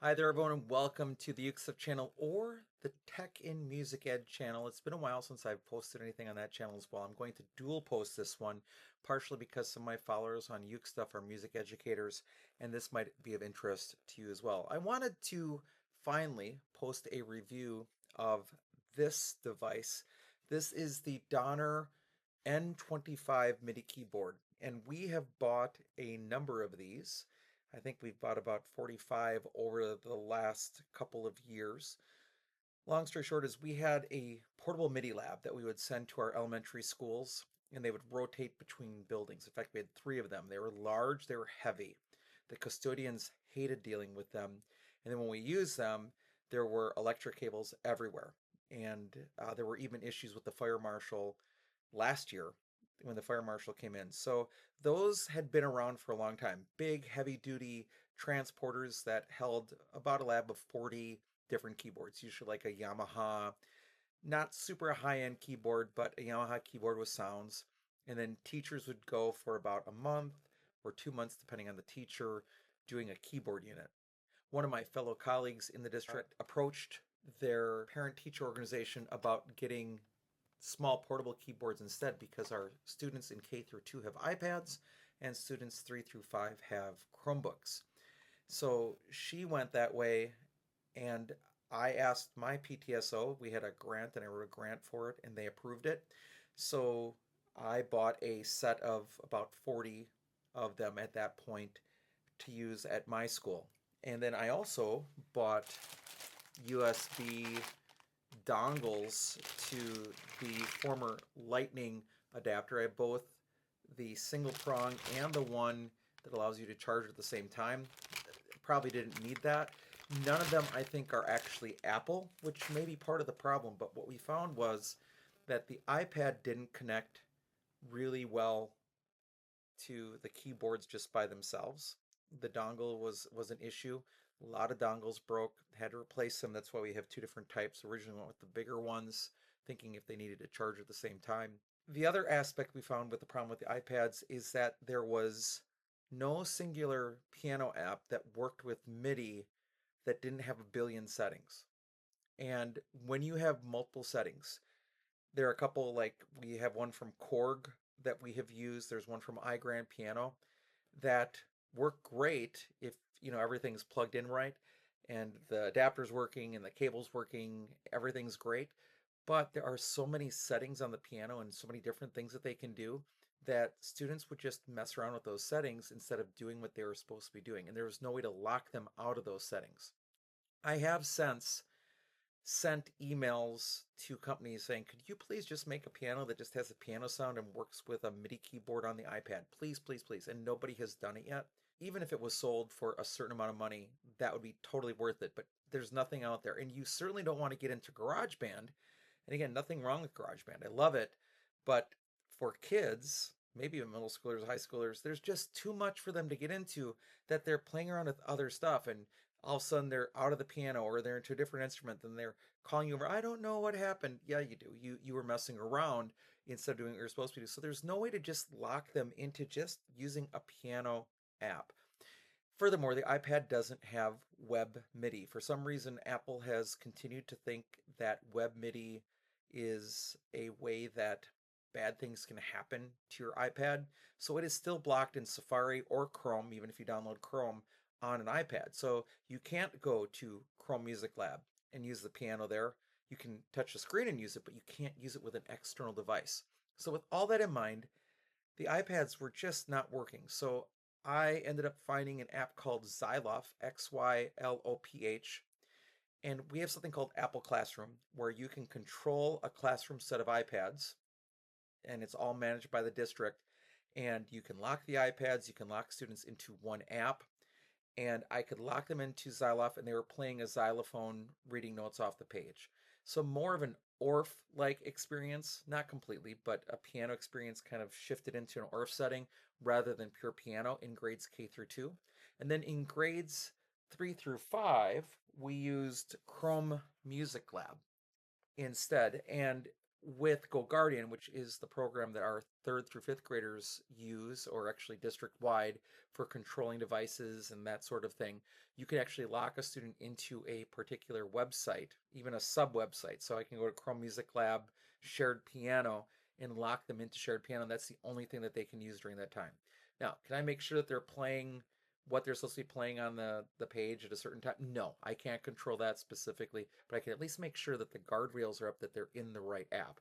Hi there, everyone, and welcome to the UXF channel or the Tech in Music Ed channel. It's been a while since I've posted anything on that channel as well. I'm going to dual post this one, partially because some of my followers on UXF are music educators, and this might be of interest to you as well. I wanted to finally post a review of this device. This is the Donner N25 MIDI keyboard, and we have bought a number of these. I think we've bought about 45 over the last couple of years. Long story short is we had a portable MIDI lab that we would send to our elementary schools, and they would rotate between buildings. In fact, we had three of them. They were large, they were heavy. The custodians hated dealing with them. And then when we used them, there were electric cables everywhere. And there were even issues with the fire marshal last year when the fire marshal came in. So those had been around for a long time. Big, heavy duty transporters that held about a lab of 40 different keyboards, usually like a Yamaha, not super high end keyboard, but a Yamaha keyboard with sounds. And then teachers would go for about a month or 2 months, depending on the teacher, doing a keyboard unit. One of my fellow colleagues in the district approached their parent teacher organization about getting small portable keyboards instead because our students in K through 2 have iPads and students 3 through 5 have Chromebooks. So she went that way, and I asked my PTSO. We had a grant and I wrote a grant for it and they approved it. So I bought a set of about 40 of them at that point to use at my school. And then I also bought USB dongles to the former Lightning adapter. I have both the single prong and the one that allows you to charge at the same time. Probably didn't need that. None of them, I think, are actually Apple, which may be part of the problem. But what we found was that the iPad didn't connect really well to the keyboards just by themselves. The dongle was an issue. A lot of dongles broke, had to replace them. That's why we have two different types. Originally went with the bigger ones, thinking if they needed to charge at the same time. The other aspect we found with the problem with the iPads is that there was no singular piano app that worked with MIDI that didn't have a billion settings. And when you have multiple settings, there are a couple, like we have one from Korg that we have used. There's one from iGrand Piano that work great if everything's plugged in right and the adapter's working and the cable's working, everything's great. But there are so many settings on the piano and so many different things that they can do that students would just mess around with those settings instead of doing what they were supposed to be doing. And there was no way to lock them out of those settings. I have since sent emails to companies saying, could you please just make a piano that just has a piano sound and works with a MIDI keyboard on the iPad? Please, please, please. And nobody has done it yet. Even if it was sold for a certain amount of money, that would be totally worth it. But there's nothing out there. And you certainly don't want to get into GarageBand. And again, nothing wrong with GarageBand. I love it. But for kids, maybe middle schoolers, high schoolers, there's just too much for them to get into that they're playing around with other stuff. And all of a sudden they're out of the piano or they're into a different instrument and they're calling you over. I don't know what happened. Yeah, you do. You were messing around instead of doing what you're supposed to do. So there's no way to just lock them into just using a piano app. Furthermore, the iPad doesn't have web MIDI. For some reason, Apple has continued to think that web MIDI is a way that bad things can happen to your iPad. So it is still blocked in Safari or Chrome, even if you download Chrome on an iPad. So you can't go to Chrome Music Lab and use the piano there. You can touch the screen and use it, but you can't use it with an external device. So with all that in mind, the iPads were just not working. So I ended up finding an app called Xyloph, XYLOPH, and we have something called Apple Classroom where you can control a classroom set of iPads, and it's all managed by the district. And you can lock the iPads, you can lock students into one app, and I could lock them into Xyloph, and they were playing a xylophone, reading notes off the page. So more of an Orff-like experience, not completely, but a piano experience kind of shifted into an Orff setting rather than pure piano in grades K through 2. And then in grades 3 through 5, we used Chrome Music Lab instead. And with GoGuardian, which is the program that our 3rd through 5th graders use, or actually district-wide, for controlling devices and that sort of thing, you can actually lock a student into a particular website, even a sub-website. So I can go to Chrome Music Lab, Shared Piano, and lock them into Shared Piano. That's the only thing that they can use during that time. Now, can I make sure that they're playing what they're supposed to be playing on the page at a certain time? No, I can't control that specifically, but I can at least make sure that the guardrails are up, that they're in the right app.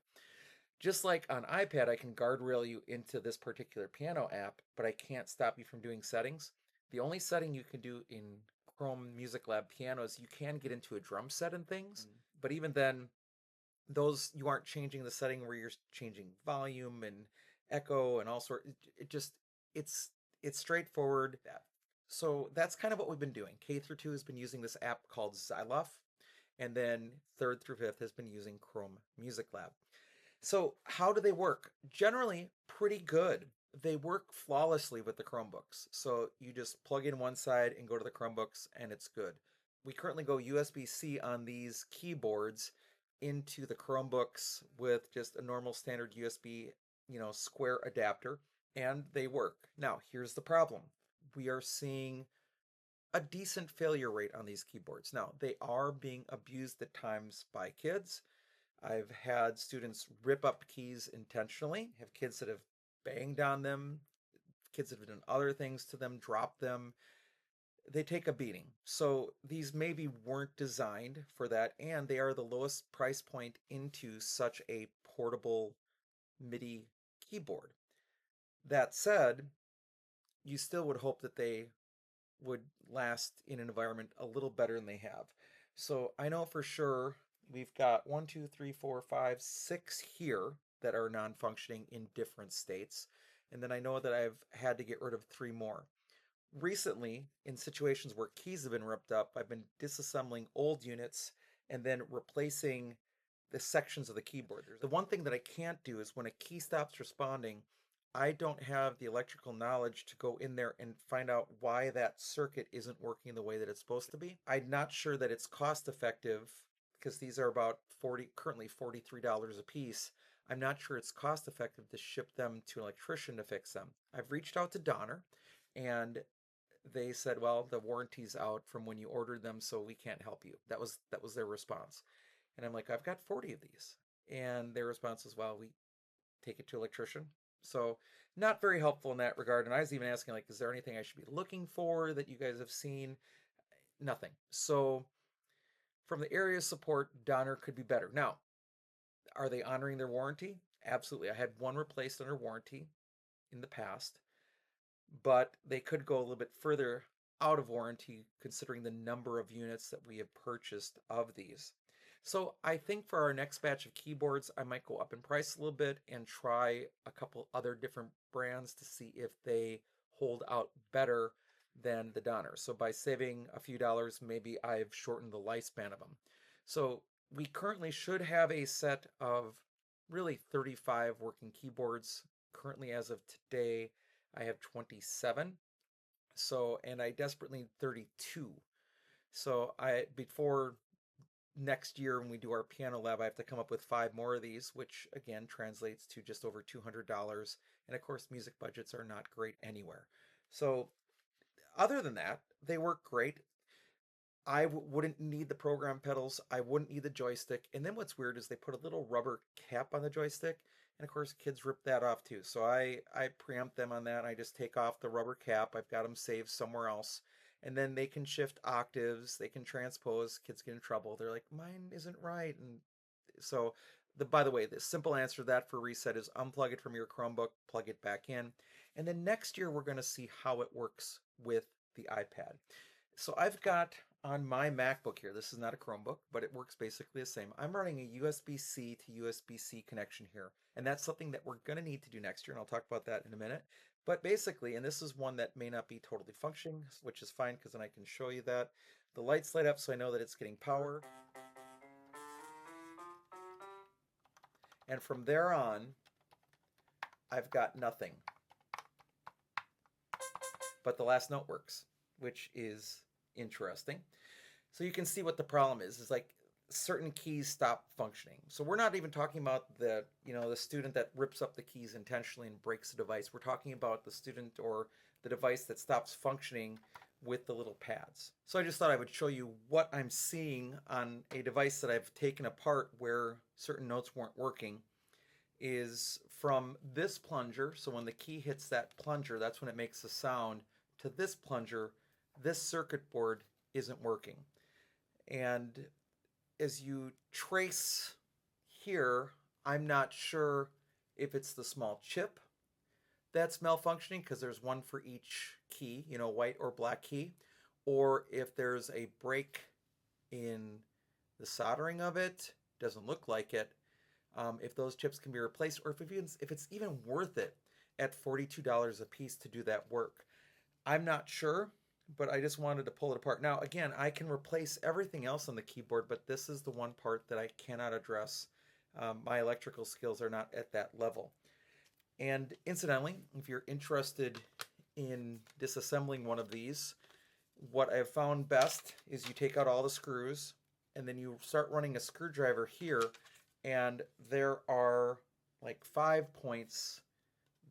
Just like on iPad, I can guardrail you into this particular piano app, but I can't stop you from doing settings. The only setting you can do in Chrome Music Lab Piano is you can get into a drum set and things, but even then, those you aren't changing the setting where you're changing volume and echo and all sort. It just it's it's straightforward. So that's kind of what we've been doing. K through 2 has been using this app called Xylof, and then 3rd through 5th has been using Chrome Music Lab. So how do they work? Generally, pretty good. They work flawlessly with the Chromebooks. So you just plug in one side and go to the Chromebooks, and it's good. We currently go USB-C on these keyboards into the Chromebooks with just a normal standard USB, square adapter, and they work. Now, here's the problem. We are seeing a decent failure rate on these keyboards. Now, they are being abused at times by kids. I've had students rip up keys intentionally, have kids that have banged on them, kids that have done other things to them, dropped them. They take a beating. So these maybe weren't designed for that, and they are the lowest price point into such a portable MIDI keyboard. That said, you still would hope that they would last in an environment a little better than they have. So I know for sure we've got 1, 2, 3, 4, 5, 6 here that are non-functioning in different states. And then I know that I've had to get rid of 3 more. Recently, in situations where keys have been ripped up, I've been disassembling old units and then replacing the sections of the keyboard. The one thing that I can't do is when a key stops responding, I don't have the electrical knowledge to go in there and find out why that circuit isn't working the way that it's supposed to be. I'm not sure that it's cost effective because these are about currently $43 a piece. I'm not sure it's cost effective to ship them to an electrician to fix them. I've reached out to Donner, and they said, well, the warranty's out from when you ordered them, so we can't help you. That was their response. And I'm like, I've got 40 of these. And their response is, well, we take it to an electrician. So not very helpful in that regard. And I was even asking, like, is there anything I should be looking for that you guys have seen? Nothing. So from the area support, Donner could be better. Now, are they honoring their warranty? Absolutely. I had one replaced under warranty in the past, but they could go a little bit further out of warranty considering the number of units that we have purchased of these. So I think for our next batch of keyboards, I might go up in price a little bit and try a couple other different brands to see if they hold out better than the Donner. So by saving a few dollars, maybe I've shortened the lifespan of them. So we currently should have a set of really 35 working keyboards. Currently, as of today, I have 27. So, and I desperately need 32. So before next year when we do our piano lab, I have to come up with 5 more of these, which again translates to just over $200. And of course, music budgets are not great anywhere. So other than that, they work great. I wouldn't need the program pedals. I wouldn't need the joystick. And then what's weird is they put a little rubber cap on the joystick. And of course, kids rip that off too. So I preempt them on that. I just take off the rubber cap. I've got them saved somewhere else. And then they can shift octaves. They can transpose. Kids get in trouble. They're like, mine isn't right. And so, by the way, the simple answer to that for reset is unplug it from your Chromebook, plug it back in. And then next year, we're going to see how it works with the iPad. So I've got on my MacBook here, this is not a Chromebook, but it works basically the same. I'm running a USB-C to USB-C connection here, and that's something that we're going to need to do next year, and I'll talk about that in a minute. But basically, and this is one that may not be totally functioning, which is fine because then I can show you that. The lights light up so I know that it's getting power. And from there on, I've got nothing. But the last note works, which is interesting. So you can see what the problem is. It's like certain keys stop functioning. So we're not even talking about the student that rips up the keys intentionally and breaks the device. We're talking about the student or the device that stops functioning with the little pads. So I just thought I would show you what I'm seeing on a device that I've taken apart where certain notes weren't working is from this plunger. So when the key hits that plunger, that's when it makes the sound, to this plunger, this circuit board isn't working. And as you trace here, I'm not sure if it's the small chip that's malfunctioning because there's one for each key, white or black key, or if there's a break in the soldering of it. Doesn't look like it. If those chips can be replaced, or if it's even worth it at $42 a piece to do that work. I'm not sure, but I just wanted to pull it apart. Now, again, I can replace everything else on the keyboard, but this is the one part that I cannot address. My electrical skills are not at that level. And incidentally, if you're interested in disassembling one of these, what I've found best is you take out all the screws and then you start running a screwdriver here, and there are like 5 points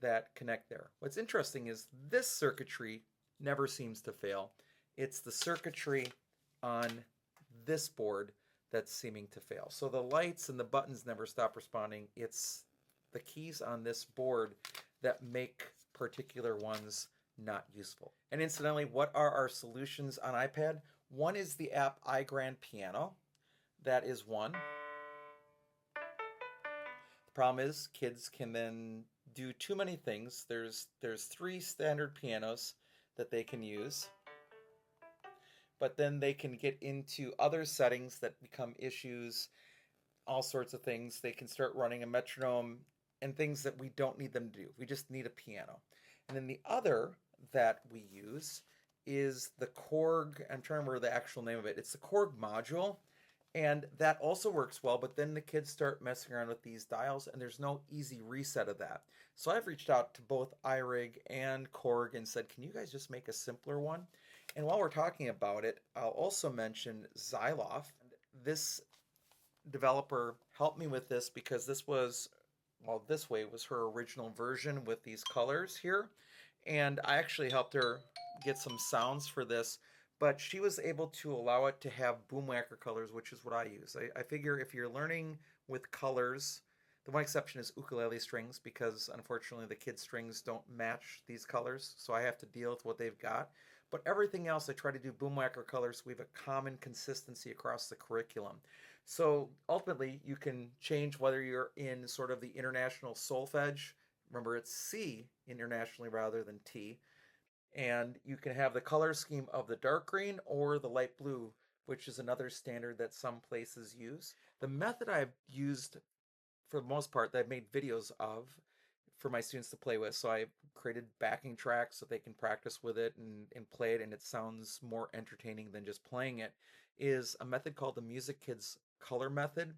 that connect there. What's interesting is this circuitry never seems to fail. It's the circuitry on this board that's seeming to fail. So the lights and the buttons never stop responding. It's the keys on this board that make particular ones not useful. And incidentally, what are our solutions on iPad? One is the app iGrand Piano. That is one. The problem is kids can then do too many things. There's 3 standard pianos that they can use, but then they can get into other settings that become issues, all sorts of things. They can start running a metronome and things that we don't need them to do. We just need a piano. And then the other that we use is the Korg. I'm trying to remember the actual name of it. It's the Korg module. And that also works well, but then the kids start messing around with these dials and there's no easy reset of that. So I've reached out to both iRig and Korg and said, can you guys just make a simpler one? And while we're talking about it, I'll also mention Zyloff. This developer helped me with this because this was her original version with these colors here. And I actually helped her get some sounds for this, but she was able to allow it to have Boomwhacker colors, which is what I use. I figure if you're learning with colors, the one exception is ukulele strings, because unfortunately the kids' strings don't match these colors, so I have to deal with what they've got. But everything else, I try to do Boomwhacker colors so we have a common consistency across the curriculum. So ultimately, you can change whether you're in sort of the international solfege. Remember, it's C internationally rather than T. And you can have the color scheme of the dark green or the light blue, which is another standard that some places use. The method I've used for the most part that I've made videos of for my students to play with, so I created backing tracks so they can practice with it and play it, and it sounds more entertaining than just playing it, is a method called the Music Kids Color Method.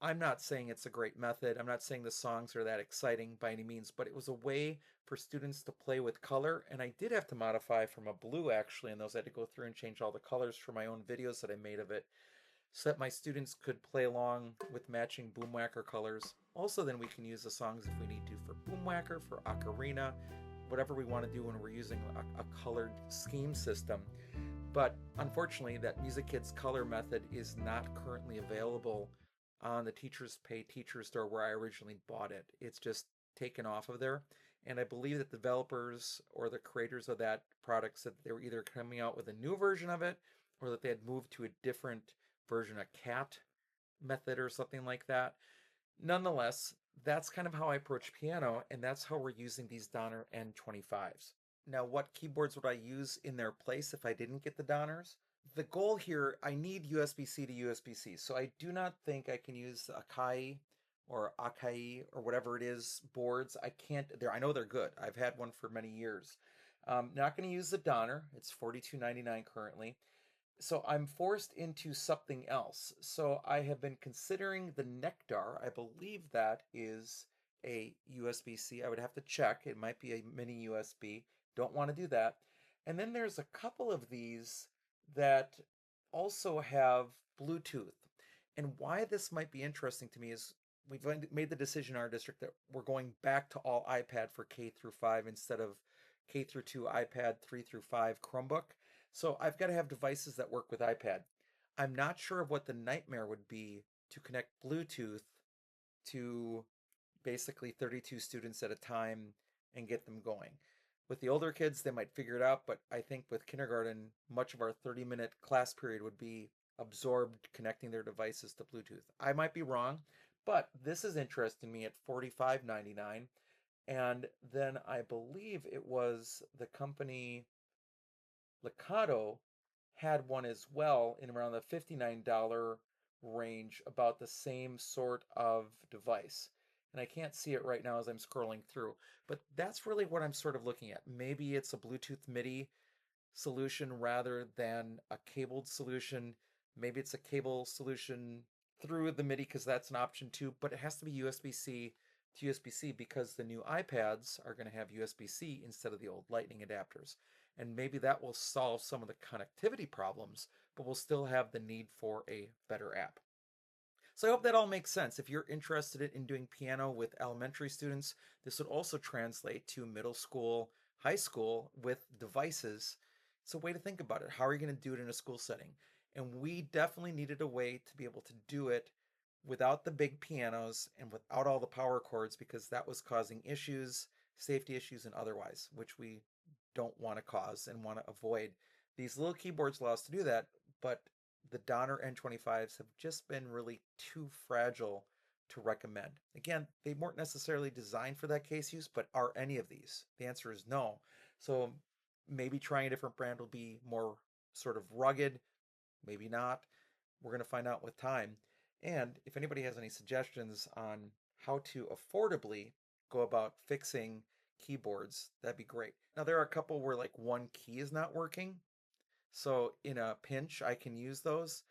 I'm not saying it's a great method. I'm not saying the songs are that exciting by any means, but it was a way for students to play with color. And I did have to modify from a blue actually, and those I had to go through and change all the colors for my own videos that I made of it so that my students could play along with matching Boomwhacker colors. Also, then we can use the songs if we need to for Boomwhacker, for Ocarina, whatever we want to do when we're using a colored scheme system. But unfortunately, that Music Kids Color method is not currently available on the Teachers Pay Teacher store where I originally bought it. It's just taken off of there. And I believe that developers or the creators of that product said they were either coming out with a new version of it or that they had moved to a different version, a CAT method or something like that. Nonetheless, that's kind of how I approach piano, and that's how we're using these Donner N25s. Now, what keyboards would I use in their place if I didn't get the Donners? The goal here, I need USB-C to USB-C, so I do not think I can use Akai or Akai or whatever it is boards. I can't. I know they're good. I've had one for many years. Not going to use the Donner. It's $42.99 currently. So I'm forced into something else. So I have been considering the Nectar. I believe that is a USB-C. I would have to check. It might be a mini USB. Don't want to do that. And then there's a couple of these that also have Bluetooth. And why this might be interesting to me is we've made the decision in our district that we're going back to all iPad for K through 5 instead of K through 2 iPad, 3 through 5 Chromebook. So I've got to have devices that work with iPad. I'm not sure of what the nightmare would be to connect Bluetooth to basically 32 students at a time and get them going. With the older kids, they might figure it out, but I think with kindergarten, much of our 30-minute class period would be absorbed connecting their devices to Bluetooth. I might be wrong, but this is interesting to me at $45.99. And then I believe it was the company Lakato had one as well in around the $59 range, about the same sort of device. And I can't see it right now as I'm scrolling through, but that's really what I'm sort of looking at. Maybe it's a Bluetooth MIDI solution rather than a cabled solution. Maybe it's a cable solution through the MIDI because that's an option too, but it has to be USB-C to USB-C because the new iPads are going to have USB-C instead of the old Lightning adapters. And maybe that will solve some of the connectivity problems, but we'll still have the need for a better app. So I hope that all makes sense. If you're interested in doing piano with elementary students, this would also translate to middle school, high school with devices. It's a way to think about it. How are you going to do it in a school setting? And we definitely needed a way to be able to do it without the big pianos and without all the power cords, because that was causing issues, safety issues and otherwise, which we don't want to cause and want to avoid. These little keyboards allow us to do that, but the Donner N25s have just been really too fragile to recommend. Again, they weren't necessarily designed for that case use, but are any of these? The answer is no. So maybe trying a different brand will be more sort of rugged, maybe not. We're going to find out with time. And if anybody has any suggestions on how to affordably go about fixing keyboards, that'd be great. Now, there are a couple where like one key is not working. So in a pinch, I can use those.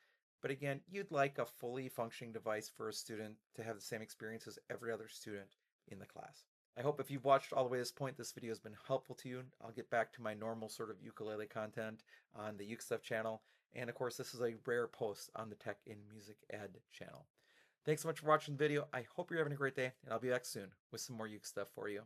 But again, you'd like a fully functioning device for a student to have the same experience as every other student in the class. I hope if you've watched all the way to this point, this video has been helpful to you. I'll get back to my normal sort of ukulele content on the Uke Stuff channel. And of course, this is a rare post on the Tech in Music Ed channel. Thanks so much for watching the video. I hope you're having a great day, and I'll be back soon with some more Uke stuff for you.